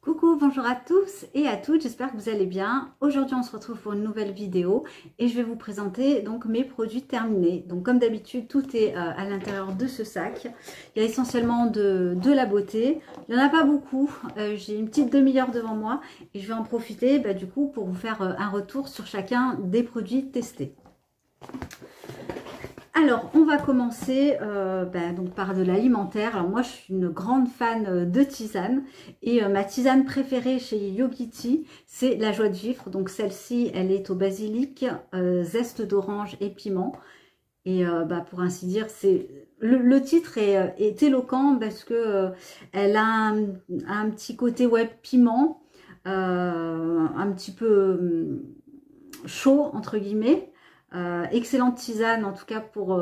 Coucou, bonjour à tous et à toutes, j'espère que vous allez bien. Aujourd'hui on se retrouve pour une nouvelle vidéo et je vais vous présenter donc mes produits terminés. Donc comme d'habitude tout est à l'intérieur de ce sac. Il y a essentiellement de la beauté, il n'y en a pas beaucoup, j'ai une petite demi-heure devant moi et je vais en profiter du coup pour vous faire un retour sur chacun des produits testés. Alors, on va commencer donc par de l'alimentaire. Alors moi, je suis une grande fan de tisane et ma tisane préférée chez Yogiti, c'est la joie de vivre. Donc celle-ci, elle est au basilic, zeste d'orange et piment. Et pour ainsi dire, le titre est éloquent parce que elle a un petit côté piment, un petit peu chaud entre guillemets. Excellente tisane en tout cas pour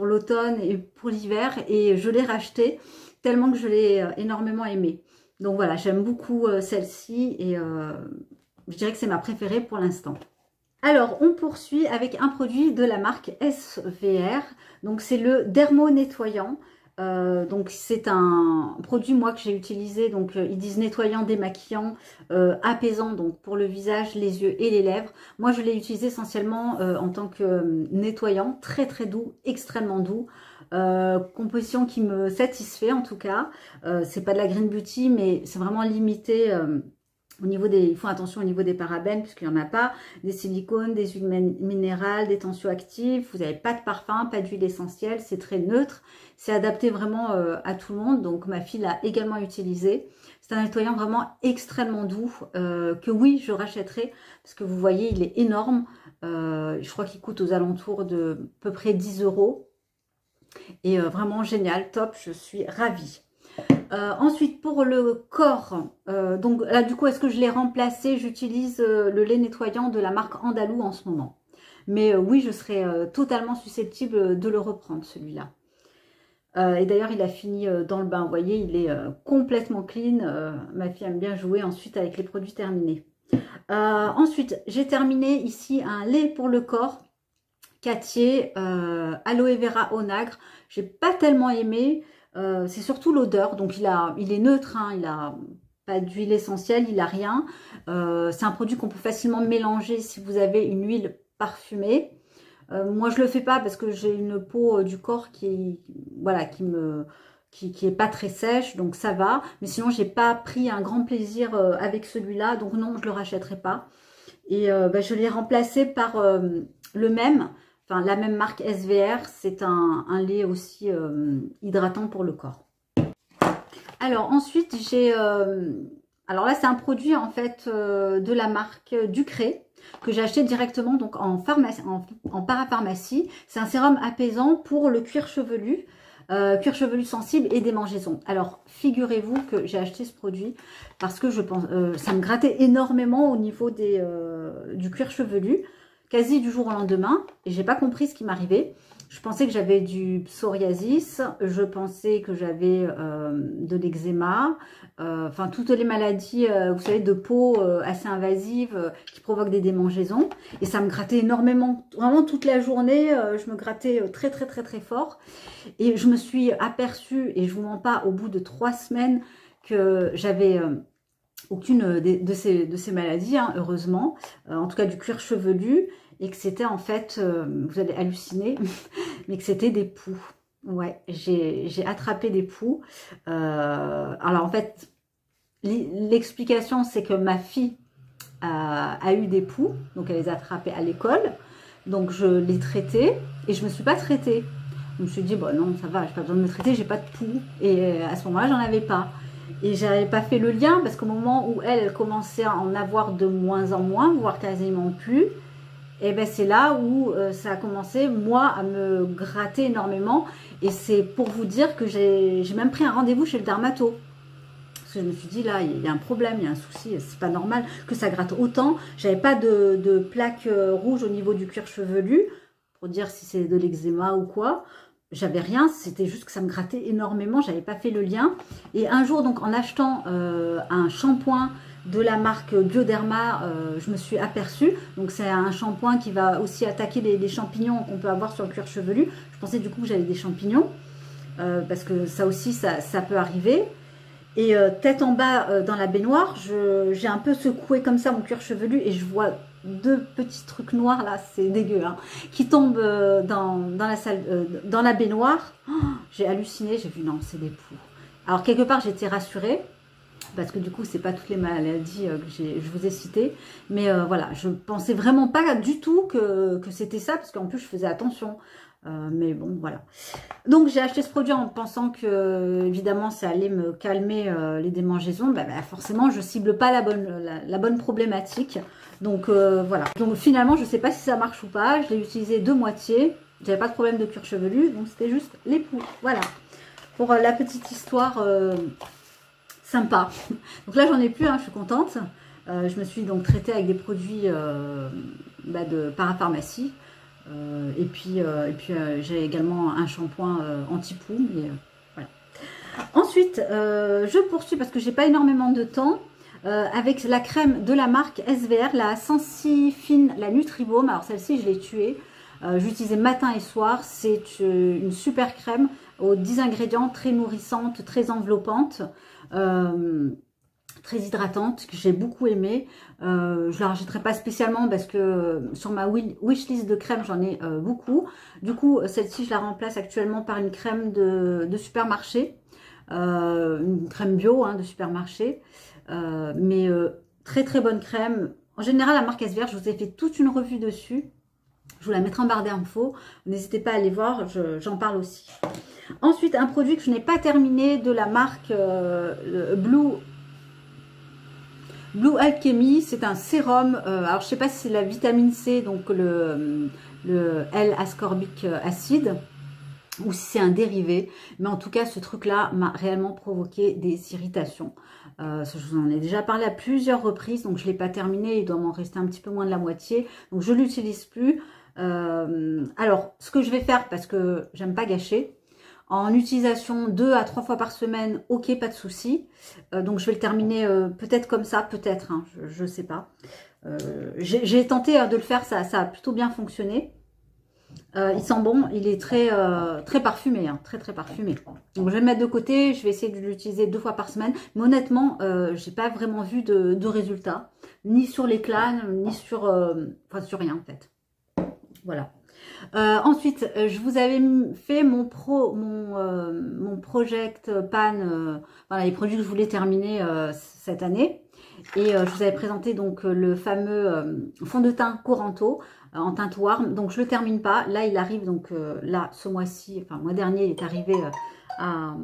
l'automne et pour l'hiver, et je l'ai racheté tellement que je l'ai énormément aimée. Donc voilà, j'aime beaucoup celle-ci et je dirais que c'est ma préférée pour l'instant. Alors on poursuit avec un produit de la marque SVR, donc c'est le dermo nettoyant. Donc c'est un produit moi que j'ai utilisé, donc ils disent nettoyant, démaquillant, apaisant, donc pour le visage, les yeux et les lèvres. Moi je l'ai utilisé essentiellement en tant que nettoyant, très très doux, extrêmement doux, composition qui me satisfait en tout cas. C'est pas de la Green Beauty mais c'est vraiment limité. Au niveau des, ils font attention au niveau des parabènes puisqu'il n'y en a pas, des silicones, des huiles minérales, des tensioactifs, vous n'avez pas de parfum, pas d'huile essentielle, c'est très neutre, c'est adapté vraiment à tout le monde, donc ma fille l'a également utilisé. C'est un nettoyant vraiment extrêmement doux que oui, je rachèterai parce que vous voyez, il est énorme, je crois qu'il coûte aux alentours de à peu près 10 € et vraiment génial, top, je suis ravie. Ensuite pour le corps, donc là du coup est-ce que je l'ai remplacé? J'utilise le lait nettoyant de la marque Andalou en ce moment, mais oui je serais totalement susceptible de le reprendre celui-là. Et d'ailleurs il a fini dans le bain, vous voyez il est complètement clean, ma fille aime bien jouer ensuite avec les produits terminés. Ensuite j'ai terminé ici un lait pour le corps Cattier aloe vera onagre, j'ai pas tellement aimé. C'est surtout l'odeur, donc il est neutre, hein, il a pas d'huile essentielle, il a rien. C'est un produit qu'on peut facilement mélanger si vous avez une huile parfumée. Moi je le fais pas parce que j'ai une peau du corps qui est pas très sèche, donc ça va. Mais sinon j'ai pas pris un grand plaisir avec celui-là, donc non je le rachèterai pas. Et je l'ai remplacé par le même. Enfin, la même marque SVR, c'est un lait aussi hydratant pour le corps. Alors ensuite, j'ai... alors là, c'est un produit en fait de la marque Ducré que j'ai acheté directement donc en pharmacie, en parapharmacie. C'est un sérum apaisant pour le cuir chevelu sensible et démangeaisons. Alors, figurez-vous que j'ai acheté ce produit parce que je pense ça me grattait énormément au niveau du cuir chevelu. Quasi du jour au lendemain, et j'ai pas compris ce qui m'arrivait. Je pensais que j'avais du psoriasis, je pensais que j'avais de l'eczéma, enfin toutes les maladies, vous savez, de peau assez invasives qui provoquent des démangeaisons. Et ça me grattait énormément, vraiment toute la journée, je me grattais très très très très fort. Et je me suis aperçue, et je vous mens pas, au bout de 3 semaines, que j'avais... aucune de ces maladies, hein, heureusement, en tout cas du cuir chevelu, et que c'était en fait, vous allez halluciner, mais que c'était des poux. Ouais, j'ai attrapé des poux. Alors en fait, l'explication c'est que ma fille a eu des poux, donc elle les a attrapés à l'école, donc je les traitais, et je me suis pas traitée. Je me suis dit, bon non, ça va, j'ai pas besoin de me traiter, j'ai pas de poux, et à ce moment-là, j'en avais pas. Et j'avais pas fait le lien parce qu'au moment où elle commençait à en avoir de moins en moins, voire quasiment plus, et ben c'est là où ça a commencé moi à me gratter énormément. Et c'est pour vous dire que j'ai même pris un rendez-vous chez le dermato. Parce que je me suis dit là, il y a un problème, il y a un souci, c'est pas normal que ça gratte autant. J'avais pas de plaques rouges au niveau du cuir chevelu, pour dire si c'est de l'eczéma ou quoi. J'avais rien, c'était juste que ça me grattait énormément, j'avais pas fait le lien. Et un jour, donc en achetant un shampoing de la marque Bioderma, je me suis aperçue, donc c'est un shampoing qui va aussi attaquer les champignons qu'on peut avoir sur le cuir chevelu. Je pensais du coup que j'avais des champignons, parce que ça aussi, ça peut arriver. Et tête en bas dans la baignoire, j'ai un peu secoué comme ça mon cuir chevelu et je vois deux petits trucs noirs là, c'est dégueu, hein, qui tombent dans la salle, dans la baignoire. Oh, j'ai halluciné, j'ai vu non, c'est des poux. Alors quelque part j'étais rassurée parce que du coup c'est pas toutes les maladies que je vous ai citées, mais voilà, je pensais vraiment pas du tout que c'était ça parce qu'en plus je faisais attention. Mais bon, voilà. Donc, j'ai acheté ce produit en pensant que, évidemment, ça allait me calmer les démangeaisons. Forcément, je cible pas la bonne problématique. Donc, voilà. Donc, finalement, je sais pas si ça marche ou pas. Je l'ai utilisé de moitié. J'avais pas de problème de cuir chevelu. Donc, c'était juste les poux. Voilà. Pour la petite histoire sympa. Donc là, j'en ai plus. Hein, je suis contente. Je me suis donc traitée avec des produits de parapharmacie. Et puis j'ai également un shampoing anti-poux. Voilà. Ensuite, je poursuis parce que j'ai pas énormément de temps avec la crème de la marque SVR, la Sensi Fine, la Nutribaume. Alors celle-ci, je l'ai tuée. J'utilisais matin et soir. C'est une super crème aux 10 ingrédients, très nourrissante, très enveloppante. Très hydratante, que j'ai beaucoup aimé. Je la rachèterai pas spécialement parce que sur ma wishlist de crème, j'en ai beaucoup. Du coup, celle-ci, je la remplace actuellement par une crème de supermarché. Une crème bio de supermarché. Mais très très bonne crème. En général, la marque SVR, je vous ai fait toute une revue dessus. Je vous la mettrai en barre d'infos. N'hésitez pas à aller voir, j'en parle aussi. Ensuite, un produit que je n'ai pas terminé de la marque Blue Alchemy, c'est un sérum. Alors, je sais pas si c'est la vitamine C, donc le L-ascorbic acide, ou si c'est un dérivé. Mais en tout cas, ce truc-là m'a réellement provoqué des irritations. Je vous en ai déjà parlé à plusieurs reprises, donc je ne l'ai pas terminé. Il doit m'en rester un petit peu moins de la moitié. Donc, je ne l'utilise plus. Alors, ce que je vais faire, parce que j'aime pas gâcher, en utilisation 2 à 3 fois par semaine, ok, pas de souci. Donc, je vais le terminer peut-être comme ça, peut-être, hein, je ne sais pas. J'ai tenté de le faire, ça a plutôt bien fonctionné. Il sent bon, il est très, très parfumé, hein, très très parfumé. Donc, je vais le mettre de côté, je vais essayer de l'utiliser 2 fois par semaine. Mais honnêtement, j'ai pas vraiment vu de résultats, ni sur l'éclat, ni sur, enfin, sur rien en fait. Voilà. Ensuite, je vous avais fait mon project pan, voilà, les produits que je voulais terminer cette année. Et je vous avais présenté donc le fameux fond de teint Coranto en teinte warm. Donc je le termine pas. Là, il arrive donc là ce mois-ci, enfin mois dernier, il est arrivé à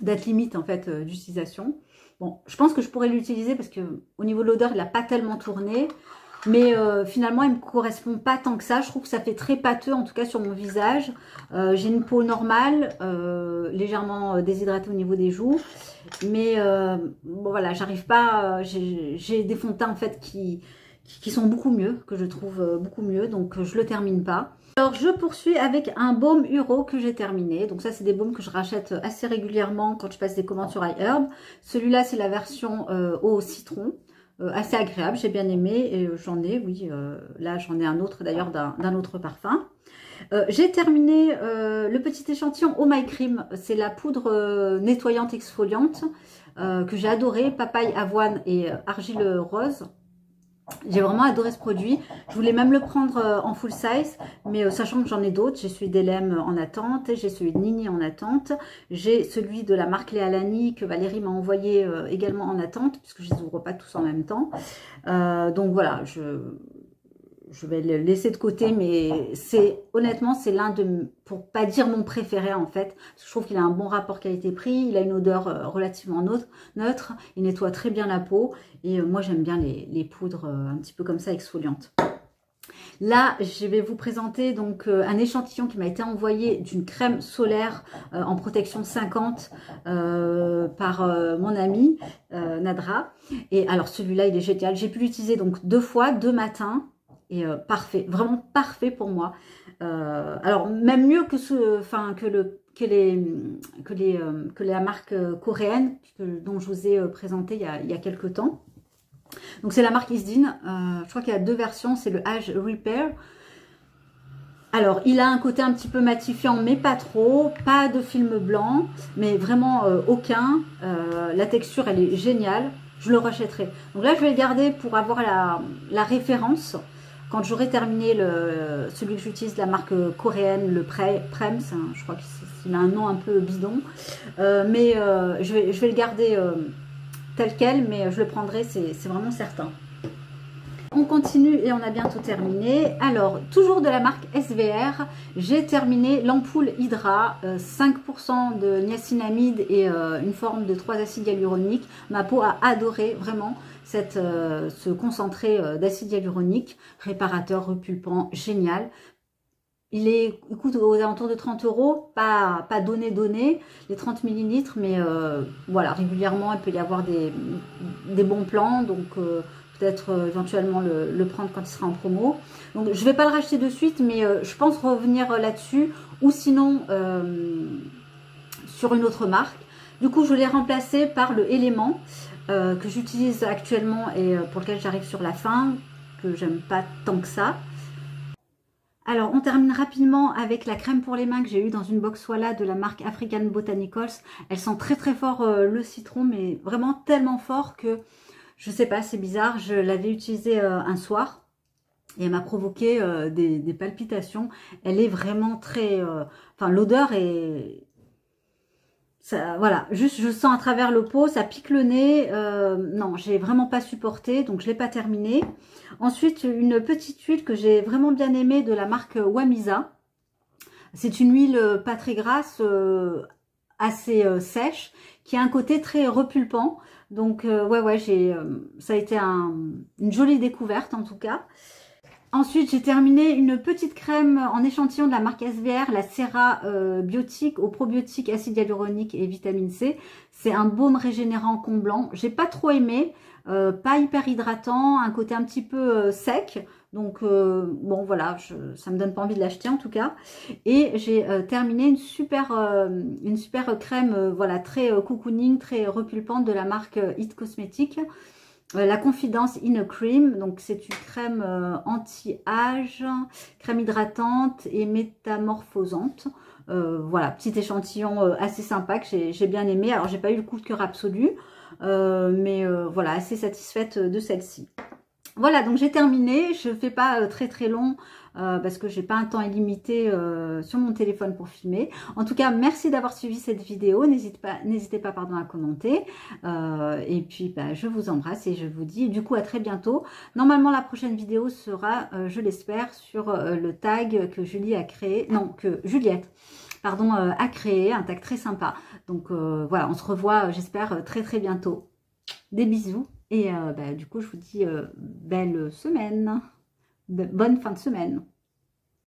date limite en fait d'utilisation. Bon, je pense que je pourrais l'utiliser parce que au niveau de l'odeur, il n'a pas tellement tourné. Mais finalement, il ne me correspond pas tant que ça. Je trouve que ça fait très pâteux, en tout cas sur mon visage. J'ai une peau normale, légèrement déshydratée au niveau des joues. Mais bon, voilà, j'arrive pas... j'ai des fonds de teint en fait qui sont beaucoup mieux, que je trouve beaucoup mieux. Donc, je le termine pas. Alors, je poursuis avec un baume Uro que j'ai terminé. Donc, ça, c'est des baumes que je rachète assez régulièrement quand je passe des commandes sur iHerb. Celui-là, c'est la version au citron. Assez agréable, j'ai bien aimé et j'en ai, oui, là j'en ai un autre d'ailleurs d'un autre parfum. J'ai terminé le petit échantillon Oh My Cream, c'est la poudre nettoyante exfoliante que j'ai adoré, papaye, avoine et argile rose. J'ai vraiment adoré ce produit. Je voulais même le prendre en full size, mais sachant que j'en ai d'autres, j'ai celui d'Elem en attente, j'ai celui de Nini en attente, j'ai celui de la marque Léa Lani que Valérie m'a envoyé également en attente, puisque je ne les ouvre pas tous en même temps. Donc voilà, je vais le laisser de côté, mais honnêtement, c'est l'un de, pour pas dire mon préféré en fait, parce que je trouve qu'il a un bon rapport qualité-prix, il a une odeur relativement neutre, il nettoie très bien la peau, et moi j'aime bien les poudres un petit peu comme ça exfoliantes. Là, je vais vous présenter donc un échantillon qui m'a été envoyé d'une crème solaire en protection 50 par mon amie Nadra. Et alors celui-là, il est génial. J'ai pu l'utiliser donc 2 fois, 2 matins. Et parfait, vraiment parfait pour moi. Alors même mieux que la marque coréenne dont je vous ai présenté il y a quelques temps. Donc c'est la marque Isdin. Je crois qu'il y a 2 versions, c'est le Age Repair. Alors, il a un côté un petit peu matifiant, mais pas trop. Pas de film blanc, mais vraiment aucun. La texture, elle est géniale. Je le rachèterai. Donc là, je vais le garder pour avoir la référence. Quand j'aurai terminé celui que j'utilise, la marque coréenne, le Prems, hein, je crois qu'il a un nom un peu bidon. Mais je vais le garder tel quel, mais je le prendrai, c'est vraiment certain. On continue et on a bientôt terminé. Alors, toujours de la marque SVR, j'ai terminé l'ampoule Hydra, 5% de niacinamide et une forme de 3 acides hyaluroniques. Ma peau a adoré vraiment ce concentré d'acide hyaluronique, réparateur, repulpant, génial. Il coûte aux alentours de 30 €, pas donné, les 30 ml, mais voilà, régulièrement, il peut y avoir des bons plans, donc peut-être éventuellement le prendre quand il sera en promo. Donc je ne vais pas le racheter de suite, mais je pense revenir là-dessus, ou sinon sur une autre marque. Du coup, je l'ai remplacé par le Élément que j'utilise actuellement et pour lequel j'arrive sur la fin, que j'aime pas tant que ça. Alors, on termine rapidement avec la crème pour les mains que j'ai eue dans une box Walla de la marque African Botanicals. Elle sent très très fort le citron, mais vraiment tellement fort que, je sais pas, c'est bizarre. Je l'avais utilisée un soir et elle m'a provoqué des palpitations. Elle est vraiment très... Enfin, l'odeur est... Ça, voilà, juste je sens à travers le pot, ça pique le nez. Non, j'ai vraiment pas supporté, donc je l'ai pas terminé. Ensuite, une petite huile que j'ai vraiment bien aimée de la marque Wamisa. C'est une huile pas très grasse, assez sèche, qui a un côté très repulpant. Donc ouais, ça a été une jolie découverte en tout cas. Ensuite, j'ai terminé une petite crème en échantillon de la marque SVR, la Cera Biotique aux probiotiques, acide hyaluronique et vitamine C. C'est un baume régénérant comblant. J'ai pas trop aimé, pas hyper hydratant, un côté un petit peu sec. Donc bon voilà, ça me donne pas envie de l'acheter en tout cas. Et j'ai terminé une super crème, voilà, très cocooning, très repulpante de la marque It Cosmetics. La Confidence in a Cream, donc c'est une crème anti-âge, crème hydratante et métamorphosante. Voilà, petit échantillon assez sympa que j'ai bien aimé. Alors j'ai pas eu le coup de cœur absolu, mais voilà, assez satisfaite de celle-ci. Voilà, donc j'ai terminé. Je ne fais pas très très long parce que j'ai pas un temps illimité sur mon téléphone pour filmer. En tout cas, merci d'avoir suivi cette vidéo. N'hésitez pas pardon, à commenter. Et puis, bah, je vous embrasse et je vous dis du coup à très bientôt. Normalement, la prochaine vidéo sera, je l'espère, sur le tag que Julie a créé. Non, que Juliette, pardon, a créé. Un tag très sympa. Donc voilà, on se revoit, j'espère, très très bientôt. Des bisous. Et bah, du coup, je vous dis belle semaine, bonne fin de semaine.